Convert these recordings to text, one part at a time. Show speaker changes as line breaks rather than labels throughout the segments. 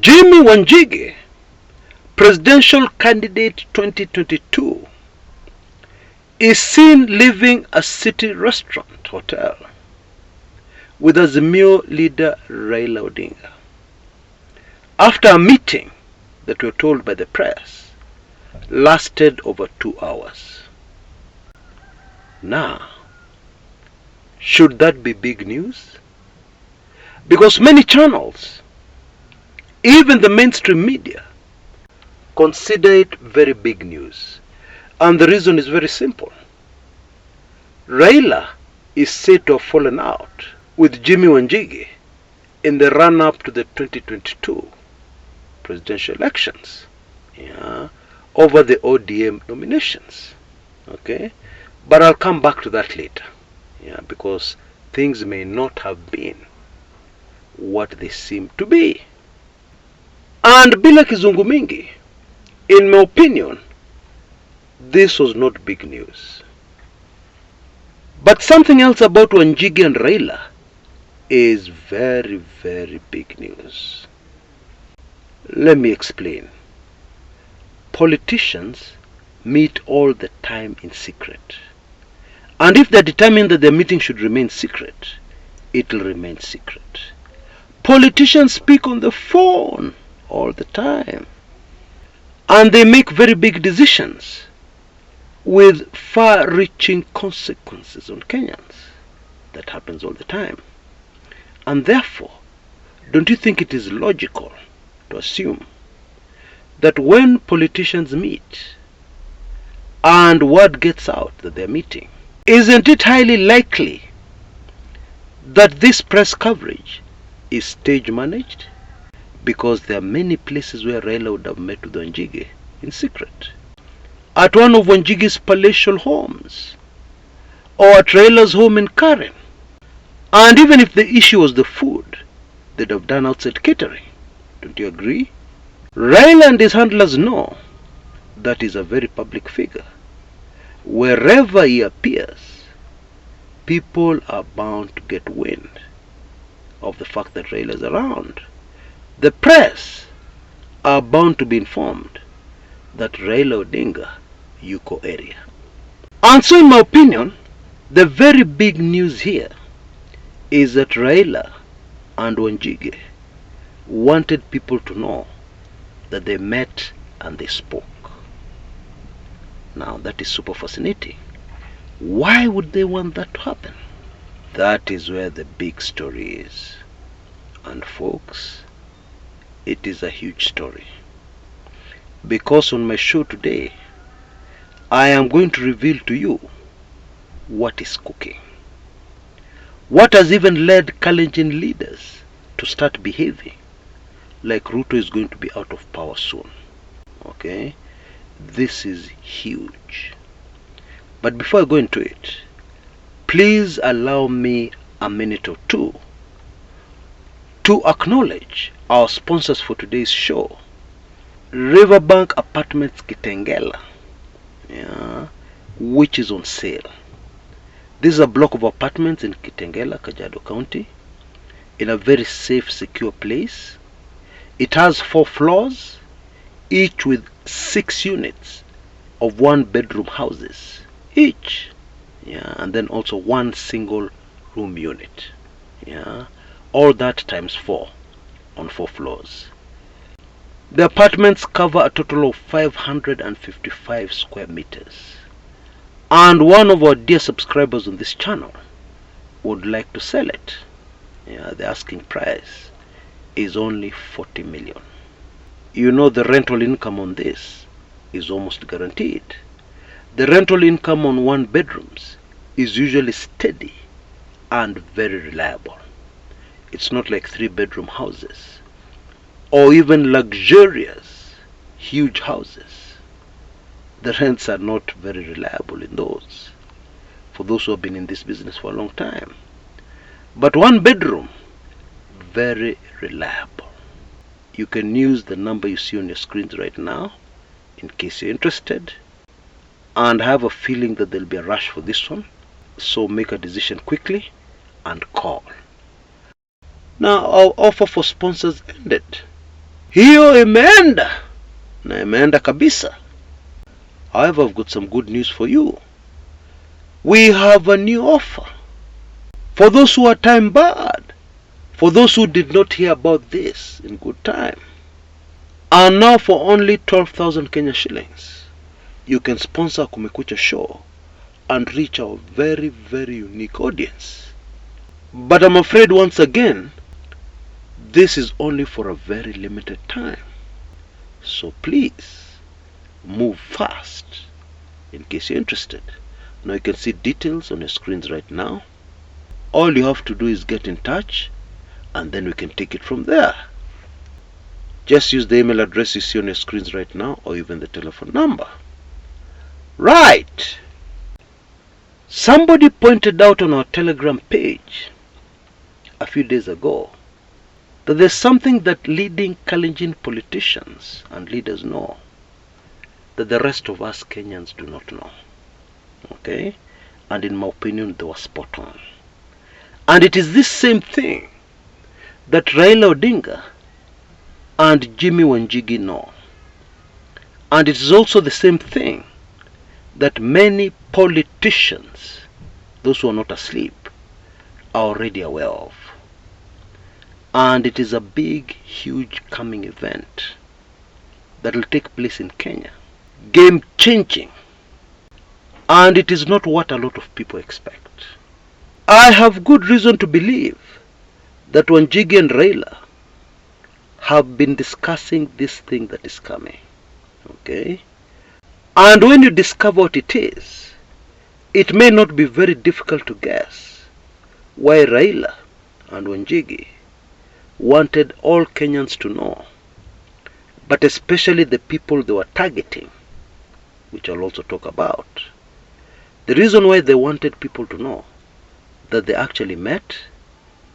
Jimmy Wanjigi, presidential candidate 2022, is seen leaving a city restaurant hotel with Azimio leader Raila Odinga after a meeting that we were told by the press lasted over 2 hours. Now, should that be big news? Because many channels, even the mainstream media, consider it very big news. And the reason is very simple. Raila is said to have fallen out with Jimmy Wanjigi in the run-up to the 2022 presidential elections, over the ODM nominations. Okay, but I'll come back to that later, because things may not have been what they seem to be. And bila kizungu mingi, in my opinion, this was not big news. But something else about Wanjigi and Raila is very, very big news. Let me explain. Politicians meet all the time in secret. And if they're determined that their meeting should remain secret, it will remain secret. Politicians speak on the phone all the time. And they make very big decisions with far-reaching consequences on Kenyans. That happens all the time. And therefore, don't you think it is logical to assume that when politicians meet and word gets out that they're meeting, isn't it highly likely that this press coverage is stage managed? Because there are many places where Raila would have met with Wanjigi in secret. At one of Wanjigi's palatial homes, or at Raila's home in Karen. And even if the issue was the food, they'd have done outside catering. Don't you agree? Raila and his handlers know that he's a very public figure. Wherever he appears, people are bound to get wind of the fact that Raila is around. The press are bound to be informed that Raila Odinga Yuko area. And so in my opinion, the very big news here is that Raila and Wanjigi wanted people to know that they met and they spoke. Now that is super fascinating. Why would they want that to happen? That is where the big story is. And folks, it is a huge story. Because on my show today, I am going to reveal to you what is cooking. What has even led Kalenjin leaders to start behaving like Ruto is going to be out of power soon. Okay? This is huge. But before I go into it, please allow me a minute or two to acknowledge our sponsors for today's show. Riverbank Apartments Kitengela, which is on sale. This is a block of apartments in Kitengela, Kajiado County, in a very safe, secure place. It has 4 floors, each with 6 units of 1-bedroom houses each, and then also 1 single room unit, all that times 4 on 4 floors. The apartments cover a total of 555 square meters. And one of our dear subscribers on this channel would like to sell it. The asking price is only 40 million. You know, the rental income on this is almost guaranteed. The rental income on 1 bedrooms is usually steady and very reliable. It's not like 3-bedroom houses or even luxurious, huge houses. The rents are not very reliable in those, for those who have been in this business for a long time. But 1 bedroom, very reliable. You can use the number you see on your screens right now in case you're interested. And I have a feeling that there'll be a rush for this one, so make a decision quickly and call. Now our offer for sponsors ended. Hiyo imeenda, na imeenda kabisa. However, I've got some good news for you. We have a new offer. For those who are time barred, for those who did not hear about this in good time, and now for only 12,000 Kenya shillings, you can sponsor Kumekucha show and reach our very, very unique audience. But I'm afraid once again, this is only for a very limited time. So please, move fast in case you're interested. Now you can see details on your screens right now. All you have to do is get in touch, and then we can take it from there. Just use the email address you see on your screens right now, or even the telephone number. Right! Somebody pointed out on our Telegram page a few days ago that there's something that leading Kalenjin politicians and leaders know that the rest of us Kenyans do not know. Okay? And in my opinion, they were spot on. And it is this same thing that Raila Odinga and Jimmy Wanjigi know. And it is also the same thing that many politicians, those who are not asleep, are already aware of. And it is a big, huge coming event that will take place in Kenya. Game changing. And it is not what a lot of people expect. I have good reason to believe that Wanjigi and Raila have been discussing this thing that is coming. Okay? And when you discover what it is, it may not be very difficult to guess why Raila and Wanjigi wanted all Kenyans to know, but especially the people they were targeting, which I'll also talk about. The reason why they wanted people to know that they actually met,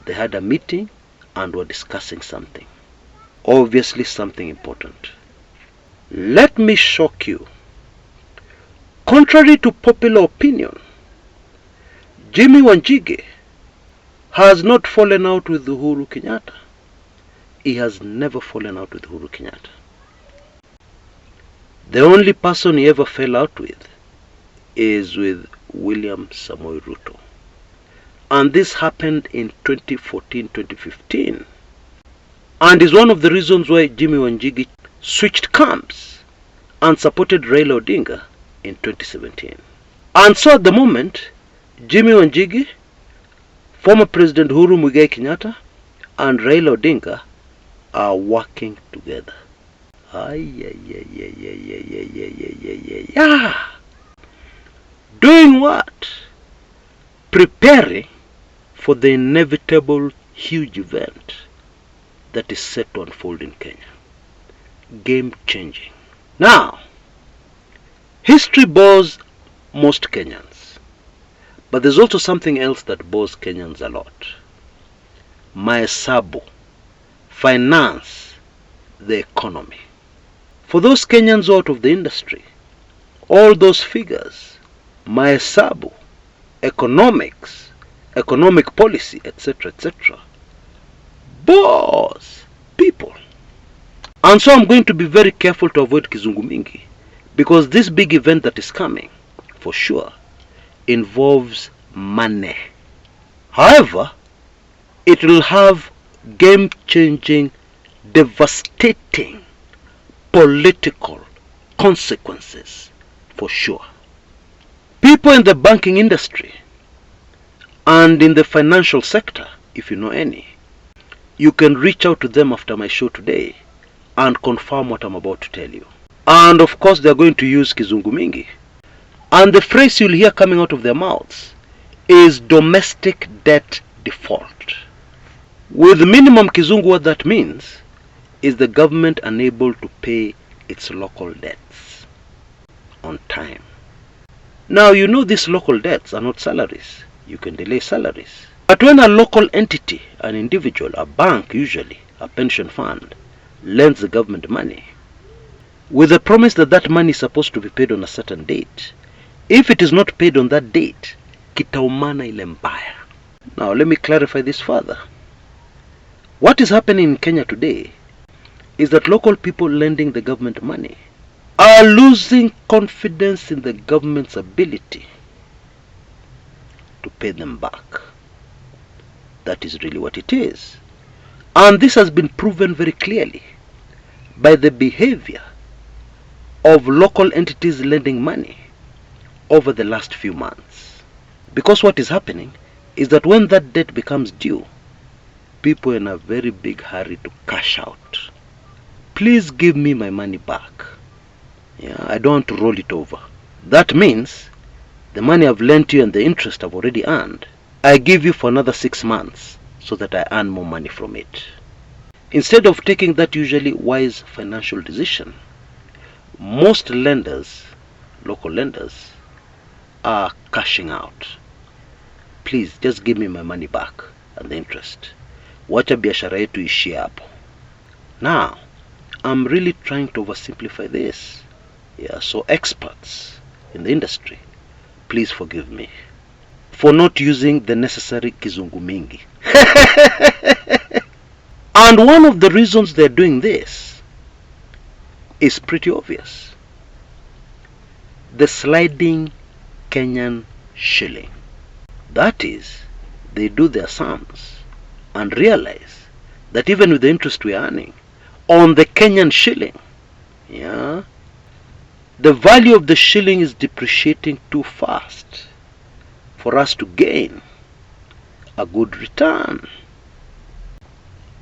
they had a meeting, and were discussing something. Obviously something important. Let me shock you. Contrary to popular opinion, Jimmy Wanjigi has not fallen out with Uhuru Kenyatta. He has never fallen out with Uhuru Kenyatta. The only person he ever fell out with is with William Samoei Ruto. And this happened in 2014-2015. And is one of the reasons why Jimmy Wanjigi switched camps and supported Raila Odinga in 2017. And so at the moment, Jimmy Wanjigi, former President Uhuru Muigai Kenyatta, and Raila Odinga are working together. Doing what? Preparing for the inevitable huge event that is set to unfold in Kenya. Game changing. Now, history bores most Kenyans, but there's also something else that bores Kenyans a lot. Maesabu, finance, the economy. For those Kenyans who are out of the industry, all those figures, maesabu, economics, economic policy, etc., etc., bores people. And so I'm going to be very careful to avoid kizungu mingi, because this big event that is coming, for sure, involves money. However, it will have game-changing, devastating political consequences, for sure. People in the banking industry and in the financial sector, if you know any, you can reach out to them after my show today and confirm what I'm about to tell you. And of course they're going to use kizungu mingi. And the phrase you'll hear coming out of their mouths is domestic debt default. With minimum kizungu, what that means is the government unable to pay its local debts on time. Now you know these local debts are not salaries. You can delay salaries. But when a local entity, an individual, a bank usually, a pension fund, lends the government money, with the promise that that money is supposed to be paid on a certain date, if it is not paid on that date, kitaumana ile mbaya. Now let me clarify this further. What is happening in Kenya today is that local people lending the government money are losing confidence in the government's ability to pay them back. That is really what it is. And this has been proven very clearly by the behavior of local entities lending money over the last few months. Because what is happening is that when that debt becomes due, people are in a very big hurry to cash out. Please give me my money back. I don't want to roll it over. That means the money I've lent you and the interest I've already earned, I give you for another 6 months so that I earn more money from it. Instead of taking that usually wise financial decision, most lenders, local lenders, are cashing out. Please just give me my money back and the interest. Wacha biashara yetu ishie hapo. Now, I'm really trying to oversimplify this. So experts in the industry, please forgive me for not using the necessary kizungu mingi. And one of the reasons they're doing this is pretty obvious. The sliding Kenyan shilling. That is, they do their sums and realize that even with the interest we're earning on the Kenyan shilling, the value of the shilling is depreciating too fast for us to gain a good return.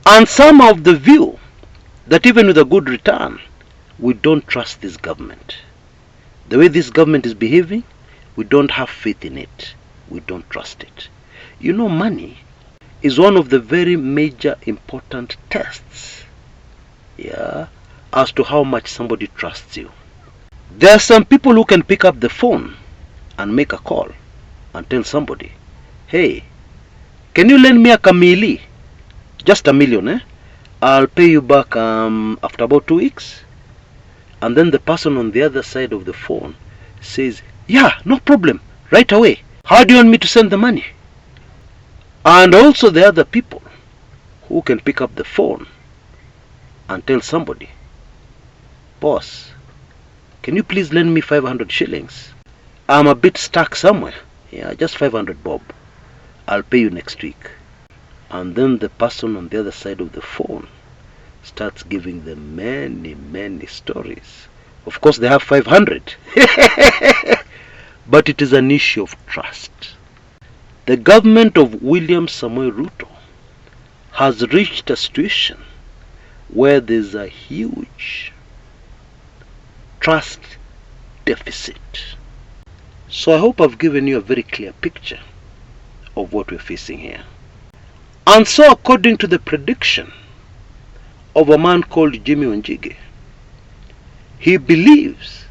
And some of the view that even with a good return, we don't trust this government. The way this government is behaving, we don't have faith in it. We don't trust it. Money is one of the very major important tests, as to how much somebody trusts you. There are some people who can pick up the phone and make a call and tell somebody, hey, can you lend me a kamili? Just $1 million, I'll pay you back after about 2 weeks. And then the person on the other side of the phone says, yeah, no problem, right away. How do you want me to send the money? And also the other people who can pick up the phone and tell somebody, boss, can you please lend me 500 shillings? I'm a bit stuck somewhere. Just 500 bob. I'll pay you next week. And then the person on the other side of the phone starts giving them many stories. Of course they have 500. But it is an issue of trust. The government of William Samoei Ruto has reached a situation where there's a huge trust deficit. So I hope I've given you a very clear picture of what we're facing here. And so according to the prediction of a man called Jimmy Wanjigi, he believes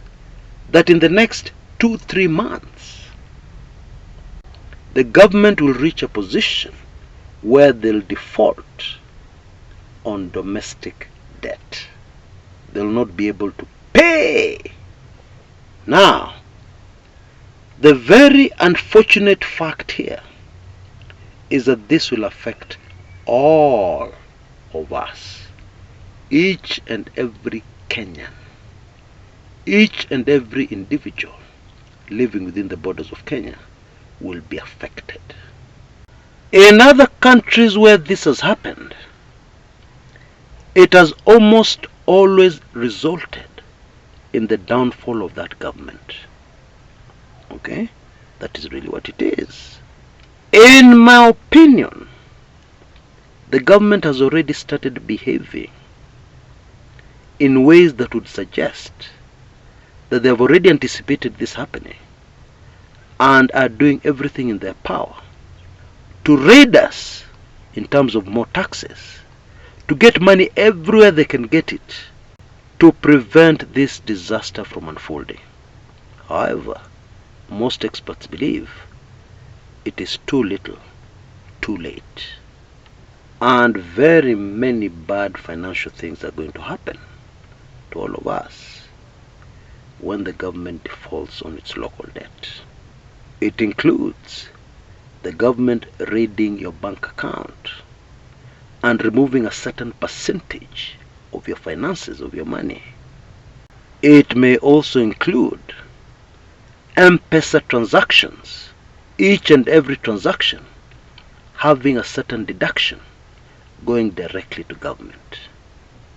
that in the next 2-3 months, the government will reach a position where they'll default on domestic debt. They'll not be able to pay. Now, the very unfortunate fact here is that this will affect all of us, each and every Kenyan, each and every individual living within the borders of Kenya will be affected. In other countries where this has happened, it has almost always resulted in the downfall of that government. Okay? That is really what it is. In my opinion, the government has already started behaving in ways that would suggest that they have already anticipated this happening and are doing everything in their power to raid us in terms of more taxes, to get money everywhere they can get it, to prevent this disaster from unfolding. However, most experts believe it is too little, too late. And very many bad financial things are going to happen to all of us when the government defaults on its local debt. It includes the government raiding your bank account and removing a certain percentage of your finances, of your money. It may also include Mpesa transactions, each and every transaction having a certain deduction going directly to government,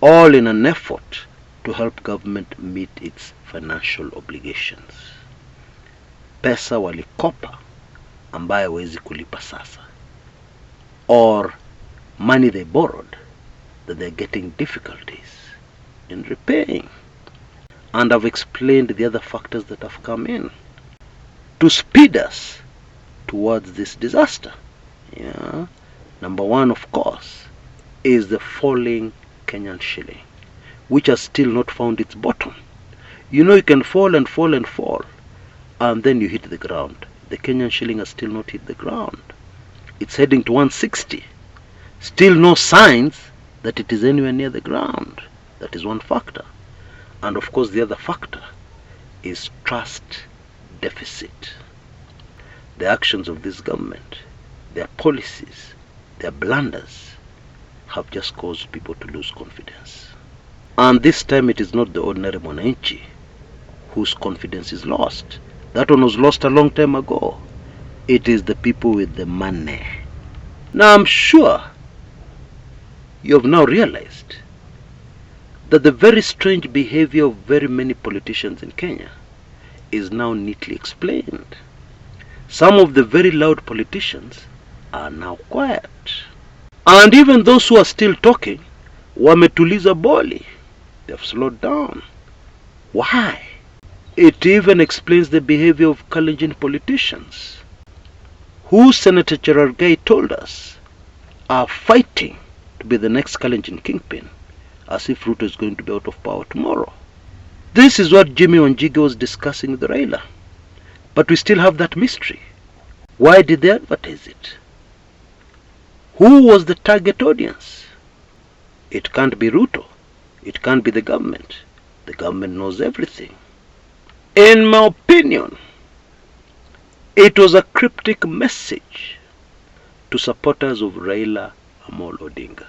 all in an effort to help government meet its financial obligations. Pesa walikopa ambayo hawezi kulipa sasa, or money they borrowed that they're getting difficulties in repaying. And I've explained the other factors that have come in to speed us towards this disaster. Number one, of course, is the falling Kenyan shilling, which has still not found its bottom. You can fall and fall and fall, and then you hit the ground. The Kenyan shilling has still not hit the ground. It's heading to 160. Still no signs that it is anywhere near the ground. That is one factor. And of course the other factor is trust deficit. The actions of this government, their policies, their blunders have just caused people to lose confidence. And this time it is not the ordinary mwananchi whose confidence is lost. That one was lost a long time ago. It is the people with the money. Now I'm sure you have now realized that the very strange behavior of very many politicians in Kenya is now neatly explained. Some of the very loud politicians are now quiet. And even those who are still talking, wametuliza boli. They have slowed down. Why? It even explains the behavior of Kalenjin politicians, who Senator Cherargei told us are fighting to be the next Kalenjin kingpin, as if Ruto is going to be out of power tomorrow. This is what Jimmy Wanjigi was discussing with Raila. But we still have that mystery. Why did they advertise it? Who was the target audience? It can't be Ruto. It can't be the government. The government knows everything. In my opinion, it was a cryptic message to supporters of Raila Odinga,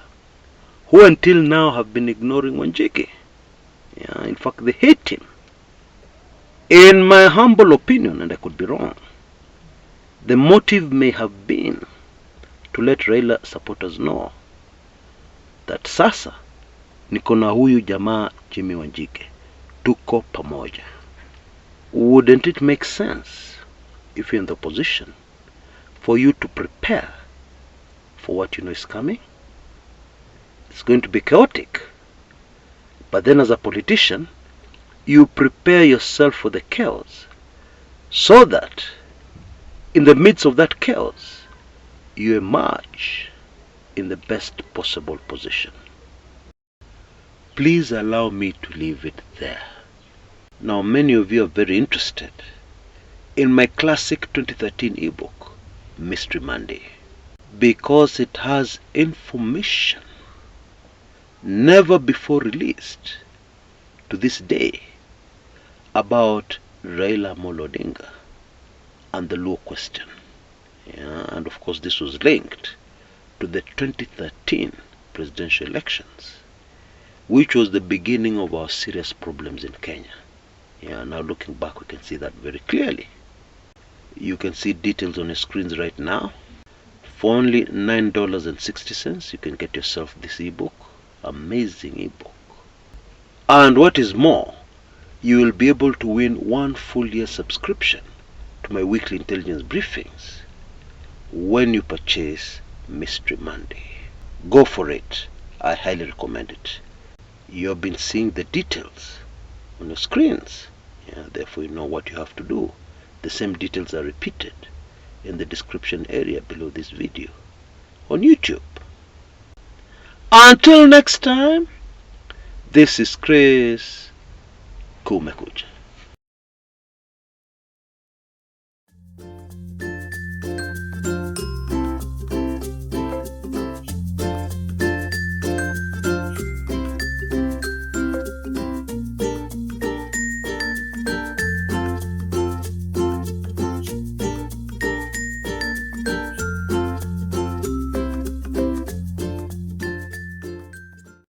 who until now have been ignoring Wanjigi. In fact, they hate him. In my humble opinion, and I could be wrong, the motive may have been to let Raila supporters know that sasa niko na huyu jamaa Jimmy Wanjigi, tuko pamoja. Wouldn't it make sense, if you're in the opposition, for you to prepare for what you know is coming? It's going to be chaotic. But then as a politician, you prepare yourself for the chaos, so that in the midst of that chaos, you emerge in the best possible position. Please allow me to leave it there. Now, many of you are very interested in my classic 2013 ebook, Mystery Monday, because it has information never before released to this day about Raila Odinga and the Luo question. And of course this was linked to the 2013 presidential elections, which was the beginning of our serious problems in Kenya. Now looking back, we can see that very clearly. You can see details on your screens right now. For only $9.60, you can get yourself this ebook. Amazing ebook. And what is more, you will be able to win 1 full year subscription to my weekly intelligence briefings when you purchase Mystery Monday. Go for it. I highly recommend it. You have been seeing the details on your screens. Therefore you know what you have to do. The same details are repeated in the description area below this video on YouTube. Until next time, this is Chris Kumekucha.